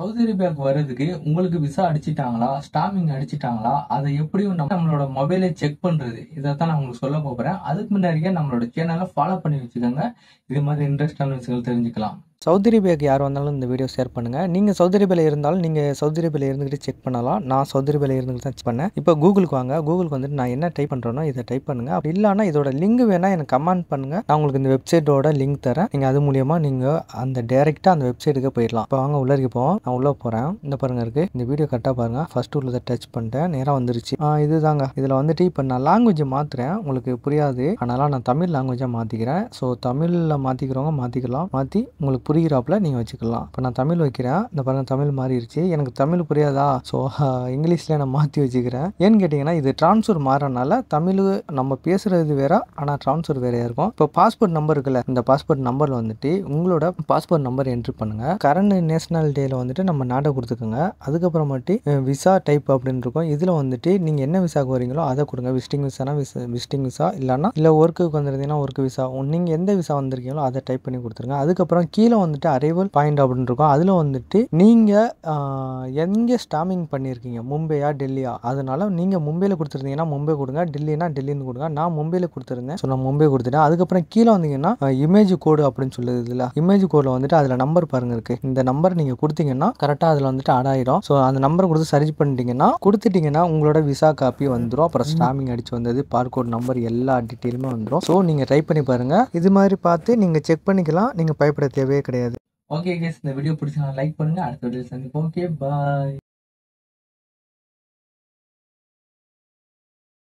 Saudi அரேபியாவுக்கு வர்றதுக்கு உங்களுக்கு visa அடிச்சிட்டாங்களா, stamping அடிச்சிட்டாங்களா, அதை எப்படியும் நம்மளோட மொபைலை செக் பண்றது, இதைத்தான் நான் உங்களுக்கு சொல்ல போறேன். அதுக்கு முன்னாடியே நம்மளோட சேனலை ஃபாலோ பண்ணி வச்சுக்கோங்க. இது மாதிரி இன்ட்ரெஸ்டான விஷயங்கள் தெரிஞ்சுக்கலாம். சவுதி அரேபியாவுக்கு யார் வந்தாலும் இந்த வீடியோ ஷேர் பண்ணுங்கள். நீங்கள் சவுதி அரேபியாவில் இருந்தாலும் நீங்கள் சவுதி அரேபியாவில் இருந்துக்கிட்டு செக் பண்ணலாம். நான் சவுதி அரேபியாவில் இருந்துக்கிட்டு தான் செக் பண்ணேன். இப்போ கூகுளுக்கு வாங்க. கூகுளுக்கு வந்துட்டு நான் என்ன டைப் பண்ணுறேனோ இதை டைப் பண்ணுங்கள். அப்படி இல்லைனா இதோட லிங்க் வேணால் எனக்கு கமெண்ட் பண்ணுங்கள். நான் உங்களுக்கு இந்த வெப்சைட்டோட லிங்க் தரேன். நீங்கள் அது மூலியமாக நீங்கள் அந்த டேரெக்டாக அந்த வெப்சைட்டுக்கு போயிடலாம். இப்போ வாங்க உள்ளே போவோம். நான் உள்ளே போகிறேன். இந்த பாருங்க இருக்குது. இந்த வீடியோ கரெக்டாக பாருங்கள். ஃபஸ்ட்டு உள்ளதை டச் பண்ணிட்டேன். நேராக வந்துருச்சு. இதுதாங்க. இதில் வந்துட்டு இப்போ நான் லாங்குவேஜ் மாற்றுறேன். உங்களுக்கு புரியாது, அதனால் நான் தமிழ் லாங்குவேஜாக மாற்றிக்கிறேன். ஸோ தமிழில் மாற்றிக்கிறவங்க மாற்றிக்கலாம். மாற்றி உங்களுக்கு புரிகிறாப்புல நீங்கள் வச்சுக்கலாம். இப்போ நான் தமிழ் வைக்கிறேன். இந்த பாருங்க தமிழ் மாறிடுச்சு. எனக்கு தமிழ் புரியாதா, ஸோ இங்கிலீஷில் நான் மாற்றி வச்சுக்கிறேன். ஏன்னு கேட்டிங்கன்னா இது ட்ரான்ஸ்ஃபர் மாறனால தமிழ் நம்ம பேசுகிறது வேற, ஆனால் ட்ரான்ஸ்ஃபர் வேறையாக இருக்கும். இப்போ பாஸ்போர்ட் நம்பர் இருக்குல்ல, இந்த பாஸ்போர்ட் நம்பரில் வந்துட்டு உங்களோட பாஸ்போர்ட் நம்பர் என்ட்ரி பண்ணுங்கள். கரண்ட் நேஷனல் டேல வந்துட்டு நம்ம நாட்டை கொடுத்துக்கோங்க. அதுக்கப்புறமாட்டி விசா டைப் அப்படின்னு இருக்கும். இதில் வந்துட்டு நீங்கள் என்ன விசாவுக்கு வரீங்களோ அதை கொடுங்க. விசிட்டிங் விசானா விசிட்டிங் விசா, இல்லைன்னா இல்லை ஒர்க்குக்கு வந்துருந்தீங்கன்னா ஒர்க் விசா, நீங்கள் எந்த விசா வந்திருக்கீங்களோ அதை டைப் பண்ணி கொடுத்துருங்க. அதுக்கப்புறம் கீழே வந்துட்டு அரைவல் பாயிண்ட் அப்படின்னு இருக்கும். அதில் வந்துட்டு நீங்கள் எங்கே ஸ்டாம்பிங் பண்ணியிருக்கீங்க, மும்பையா டெல்லியா, அதனால நீங்கள் மும்பையில் கொடுத்துருந்தீங்கன்னா மும்பை கொடுங்க, டெல்லினா டெல்லின்னு கொடுங்க. நான் மும்பையில் கொடுத்துருந்தேன், ஸோ நான் மும்பை கொடுத்துட்டேன். அதுக்கப்புறம் கீழே வந்தீங்கன்னா இமேஜ் கோடு அப்படின்னு சொல்லுது. இதில் இமேஜ் கோடில் வந்துட்டு அதில் நம்பர் பாருங்க இருக்குது. இந்த நம்பர் நீங்கள் கொடுத்தீங்கன்னா கரெக்டாக அதில் வந்துட்டு ஆட் ஆயிடும். ஸோ அந்த நம்பரை கொடுத்து சர்ச் கொடுத்துட்டீங்கன்னா உங்களோட விசா காப்பி வந்துடும். அப்புறம் ஸ்டாம்பிங் அடிச்சு வந்தது, பார்கோட் நம்பர், எல்லா டீட்டெயிலுமே வந்துடும். ஸோ நீங்கள் ட்ரை பண்ணி பாருங்கள். இது மாதிரி பார்த்து நீங்கள் செக் பண்ணிக்கலாம். நீங்கள் பயப்பட தேவையே கிடையாது. ஓகே கேஸ், இந்த வீடியோ பிடிச்சா லைக் பண்ணுங்க. அடுத்த வீடியோ சந்திப்போம். ஓகே, பாய்.